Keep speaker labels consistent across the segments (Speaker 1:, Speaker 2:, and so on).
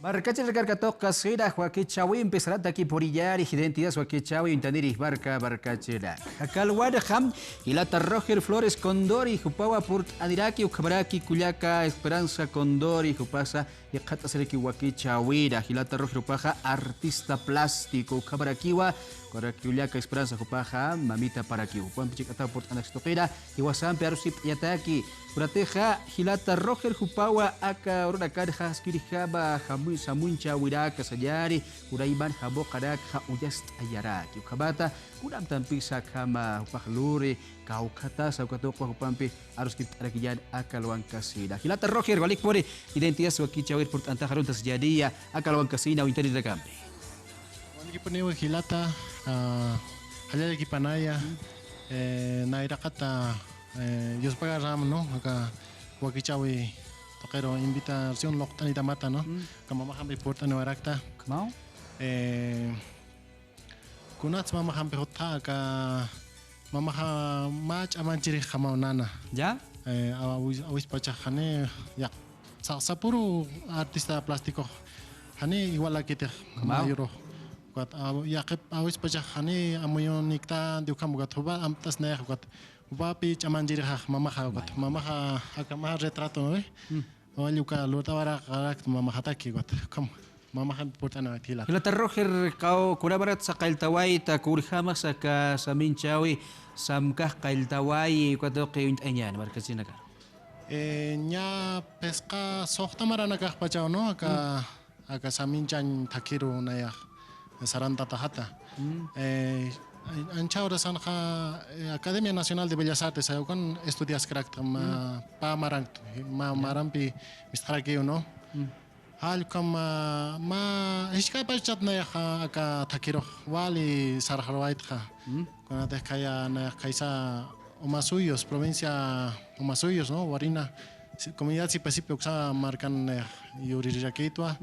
Speaker 1: Marcachi recarcatoca sera Joaquichawi empezará aquí por illar y identidad Joaquichawi intaniri barca barcachera. Acalwadham y Lata Roger Flores Condor y Jupawa Port Adiraki Ucabaraki Cuyaca Esperanza Condor y Jupasa y Cata Sereki Joaquichawira Gilata Roger Upaja artista plástico Ucabarakiwa Coraquiuliaca Esperanza Jupaja Mamita Paraki Upan Pichicata Port Anaxtoquera y Wasampe Arusip Yataki Urateja Gilata Roger Jupawa Aka Urakarja Skirihaba Hamu Samuncha Wiraka Sayari Uraiban Habo Karak Uyast Ayaraki Ukabata Uram Tampisa Kama Upahluri Kaukata Saukatoko Upampi Aruskip Arakiyan Akalwan Kasida Gilata Roger balik pore identidad Wakichawir Port Antajarun Tasjadia Akalwan Kasina o Interi de Campe
Speaker 2: Wani Paneo Gilata Halal Kipanaya Nairakata Yospaga Ram no Aka Wakichawi Tokero invitación Loktanita Mata no Kamamahambi Porta Nevarakta
Speaker 1: Kamau
Speaker 2: Kunats Mamahambi Hota Ka Mamaha Mach Amanchiri Hamaunana
Speaker 1: Ya
Speaker 2: Awis Pacha Hane Ya Sapuru artista plástico Hane igual que te Mayuro Ya que Awis Pacha Hane Amoyonikta Dukamugatova Amtas Nergat Upapi Chamanjiri Mamaha Mamaha Akama retrato Olyuka Lutavara Karak Mamahataki got come Mamaha Portana Tila
Speaker 1: Gilata Roger Kao Kurabarat sa Kailtawai ta Kurihama sa Saminchawi Samkah Kailtawai Kwatoke Intanyan Markasina ka
Speaker 2: Nya pesca sohtamara nakakpachaw no aka Saminchan Takiru Naya Saranta Tahata Ancha ahora san Academia Nacional de Bellas Artes ayukan estudias karakter pa marampi mistraki no halkam ma iskay pachat na aka Takiro wali sarharwait kha kuna te kaya na kaisa Umasuyos provincia Umasuyos no Warina comunidad sipasipe uksa markan yuririrakitua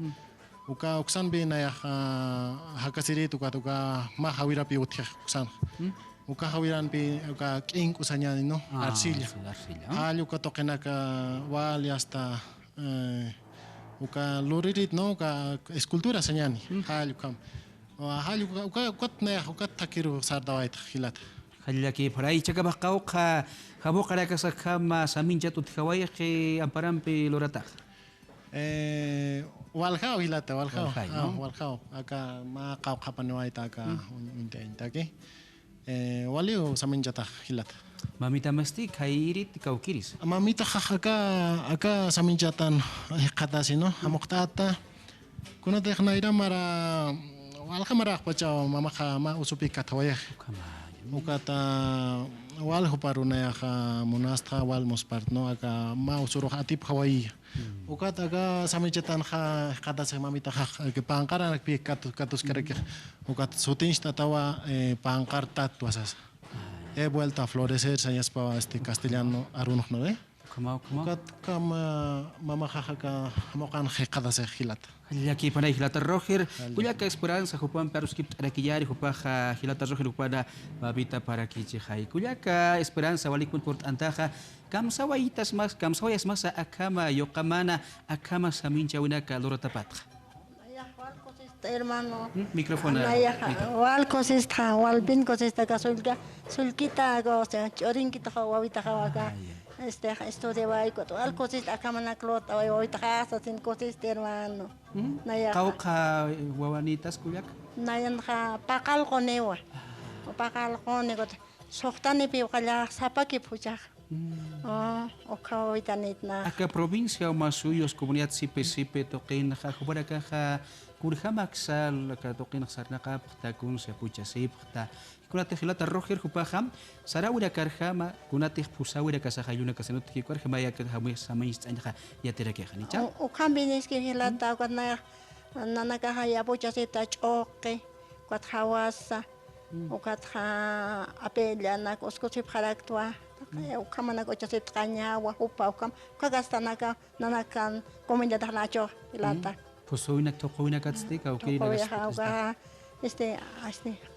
Speaker 2: uka uksan be na hakasiri tuka ma hawirapi utya uksan uka hawiran pe uka king usanya no arcilla halu ka tokena ka wali hasta uka loririt no ka escultura senyani halu kam halu uka kotna uka takiru sardawait khilat
Speaker 1: Halaki por ahí chakabakauka Jabo Caracas Kama Samincha Tutjawai Amparampi Lorata
Speaker 2: Walhao hilata walhao aka ma kau kapanuaita aka untentake walio saminjata hilata
Speaker 1: Mamita Masti Kairit Kaukiris
Speaker 2: mamita aka saminjatan qatasi no amoqtata kuna tehnaira mara walhamara pachao mamaha ma usupi katawaya ukata wal huparuna ya monastra wal mospartno aka ma usuro atip hawaii ukata ga samichetan kata se mamita ke pangkara pi katus kerek ukat sutinch tatawa pangkarta tuasas vuelta a florecer señas pa este castellano aruno no ukat kam mama ka mokan kata se hilat
Speaker 1: Aquí para Gilata Roger, Cuyaca Esperanza, Jupan Peruskip Arakiyari, Jupaja, Gilata Roger, Upada, Babita para Kichihai. Cuyaca Esperanza, Walikun Port Antaja, Kamsawaitas más, Kamsawayas más Akama, Yokamana, Akama Samincha, Winaka, Lora Tapatra.
Speaker 3: Hermano,
Speaker 1: micrófono.
Speaker 3: Wal cosista, wal bin cosista, casulga, sulquita, goza, chorinquita, wawita, hawaga. Esto de baico, al cosista, acá manaclota, hoy tajas, sin cosista, hermano.
Speaker 1: Cauca, guavanitas, cuyac.
Speaker 3: Nayan ha, pacal conewa, o pacal conego, sohtani piocala, zapaki puja. O cauitanit na.
Speaker 1: Acá provincia o masuyos, comunidad sipe, toquin, jajubaraka, kurjamaxal, acá toquin, sarnaca, takun, se pucha, sipta. Kunate Gilata Roger Jupaham, Sarawira Karjama, Kunate Pusawira Kasahayuna Kasanut Kikarjama Yakahamu Samis and Yaterakanicha.
Speaker 3: O Kambinis Gilata, Nanakahaya Puchasita Choke, Quathawasa, Okatha Apeliana, Oscotip Haraktua, Kamanagochasit Kanya, Wahupakam, Kagastanaka, Nanakan, Comenda Nacho, Ilata.
Speaker 1: Posuina Tokoina Katstika, okay.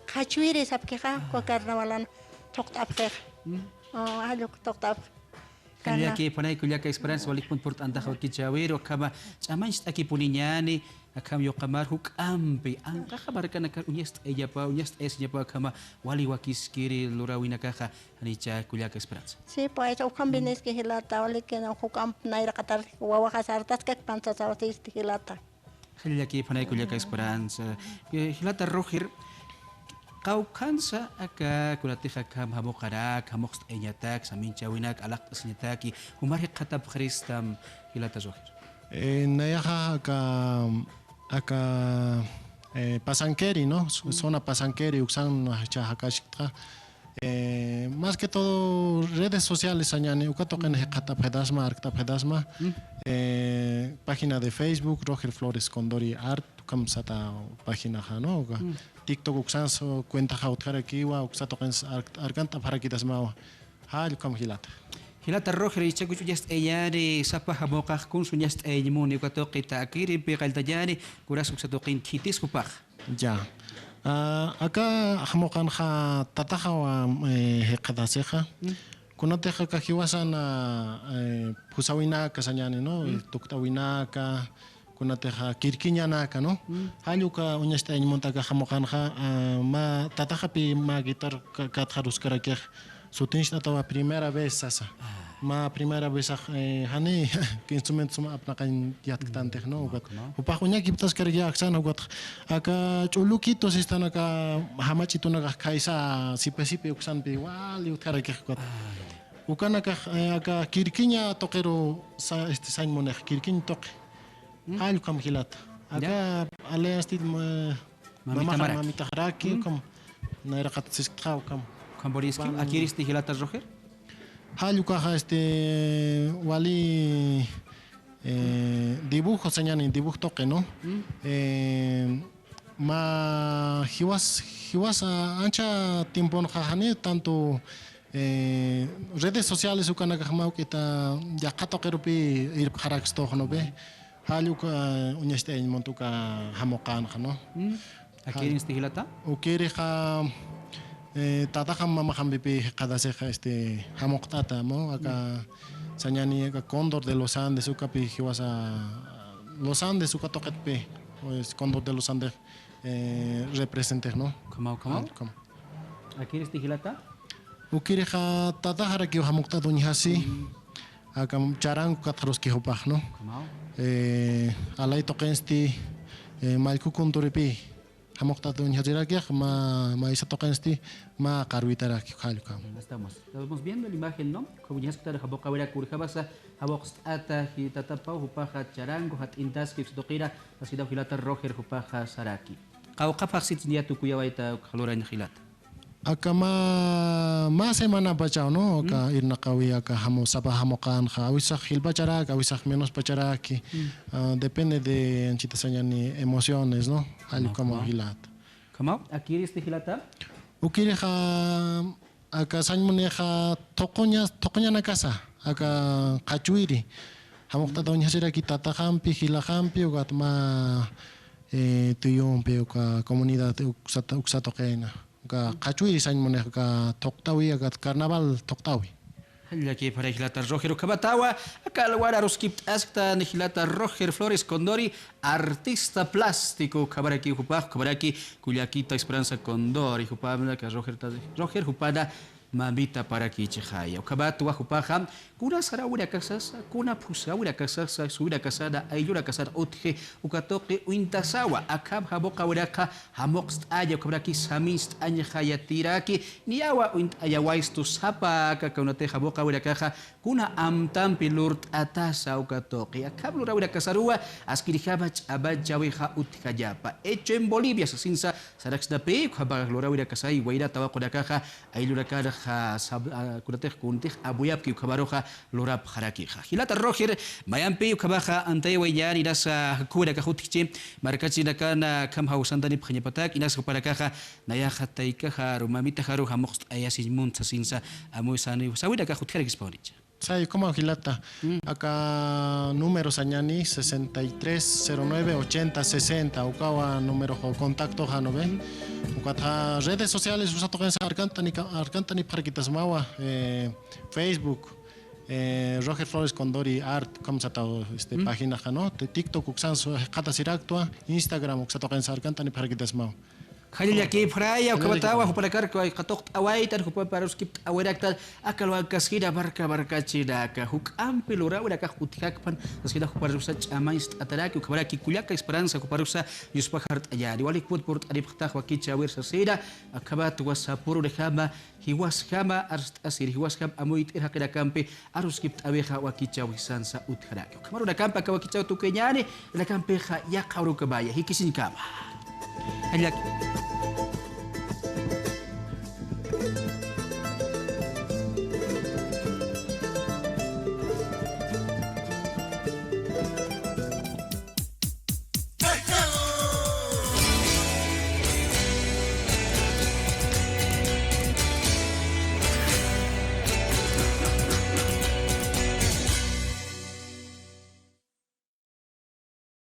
Speaker 3: Kachuiri sabkeha ko karnawalan toktap kher haluk toktap
Speaker 1: Kaya ki panay Cuyaca Esperanza Walikun Port Antaja Kichawero kama chamanch aki puninyani akam yo kamar huk ampe angka kabar kana kar unyest es nya pa kama wali wakis kiri lurawina kaha anicha kuliak esperanza.
Speaker 3: Sí, pues o combines que hilata wali que no hukam naira katar wawa kasartas que panza sawatis hilata.
Speaker 1: Hilaki panay kuliak esperanza. Hilata rohir kau kansa aka kulatih akam hamokarak hamokst enyatak samincha winak alak asnyataki humari katab kristam hilata rohir.
Speaker 2: Nayaha aka pasankeri, ¿no? Zona pasankeri, usan hakashikta. Más que todo redes sociales añane ukatoken hekata pedasma arkta pedasma página de Facebook Roger Flores Condori Art kam sata página no TikTok uksanso cuenta hautkara kiwa uksatoken arkanta para kitasma hal kam hilata
Speaker 1: hilata Roger y chakuchu just eyari sapa hamoka kun sunyast eymun ukatoki takiri pegaltayani kuras uksatokin kitis kupaj
Speaker 2: ya. Acá hamokan ha tatahawa hekadaseja kunateja kahiwasan pusawina kasanyani no tuktawina ka kunateja kirkiñana ka no hayuka unyasta montaga hamokan ha ma tatahapi ma guitar katharus karakeh sutinshna tawa primera vez sasa ma primera vez hani que instrumento suma apnakan yatktan techno ugat upahunya kiptas karya aksan ugat aka chulukitos están acá hamachito naga kaisa sipe uksan pi wali utkara kekot ukana aka kirkinya tokero este sain moneh kirkin tok hal kam hilat aka ale astit mamita haraki kam naira kat siskau kam
Speaker 1: Kamboriski akiristi hilata Roger
Speaker 2: Hayuka wali dibujo señani dibujo toque no ma hiwas ancha tiempo no jahani tanto redes sociales ukana kahmau kita ya kato kerupi ir harax to no be hayuka unyeste montuka hamokan no
Speaker 1: akiristi hilata
Speaker 2: ukiri tata mama hambipi cada ceja hamoktata mo acá sañani acá cóndor de los Andes ukapi hiwasa los Andes ukatoketpe pues cóndor de los Andes represente no
Speaker 1: como aquí este hilata
Speaker 2: ukirija tata haraki hamokta dunyasi acá charang katros ki hopaj no alay tokensti malku kunduripi hamokta dunyasirakia ma isa tokensti ma karwitara kihalka
Speaker 1: estamos viendo la imagen no como ya está haboka vera kurjabasa habox ata hitatapa hupaja charango hat intas que stokira asida hilata Roger hupaja saraki qawqapaq sitnya tukuya waita khaloran hilat
Speaker 2: ma semana bachao no ka irna qawi ka hamo sapa hamokan khawisa hilbachara kawisa menos pacharaki depende de anchitasañani emociones no algo como hilat
Speaker 1: como aquí este hilata
Speaker 2: ukiri aka sañmuneja tokoña na casa aka qachuiri hamokta doña sira kitata hampi hila hampi ugatma tuyumpe uka comunidad uksatoqena ka qachuiri sañmuneja toktawi aka carnaval toktawi
Speaker 1: Aquí para Hilata Roger Ukabatawa, acá el Guararuskip Askta Nihilata Roger Flores Condori, artista plástico, Kabaraki Hupaj, Kabaraki, Culiaquita Esperanza Condori, Hupamla, que Roger Hupada, Mamita para Kichihaya, Ukabatu Hupaja, Kuna Saraura Casas, Kuna Pusaura Casas, Sura Casada, Ayura Casada, Otje, Ukatoke, Uintasawa, Akab Haboka Uraka, Hamoxt Aya, Kabaraki Samist, Anyahaya Tiraki, Niawa Uint Ayawais to Sapa, Kaunate Haboka Urakaja, Kuna Amtampi Lurt Atasa Ukatoke, Akabura Urakasarua, Askirihabach Abajaweha Utkayapa, hecho en Bolivia, Sinsa, Sarax da Pe, Habalura Urakasai, Waira Tabakurakaja, Ayurakara. Kurateh kuntih abuyap ki kabaroja lorap harakija hilata Roger mayampe kabaja ante wayar irasa kura ka hutchi markachi nakana kam hausandani phñapatak inas para caja naya hataika haru mamita haru hamoxt ayasis munta sinsa amusani sawida ka hutkara kisponich
Speaker 2: sai como hilata acá número sañani 6309 80 60 ukawa número contacto hanove ukata redes sociales usato kan arkantani parakitas mawa Facebook Roger Flores Condori Art como se tao página no TikTok uksanso kata siraktua Instagram uksato kan sarkan tani paragitas mau
Speaker 1: Khalil ki fraya o kabatawa hupalakar ko ay katok awaitan hupaparus kip awaraktal akal wag kasida barka cida ka huk ampilura wala ka hutikak pan kasida huparusa chamais ataraki ukabaraki kuliaka esperanza huparusa yuspa hart ayadi walik put port adip khtak wakicha wir sasida akabat wasapuru de khama hiwas khama arst asir hiwas kham amuit irha kada kampe arus kip abeha wakicha wisansa utharaki kamaru da kampa ka wakicha tu kenyani da kampe kha ya qawru kabaya hikisin kama Hanya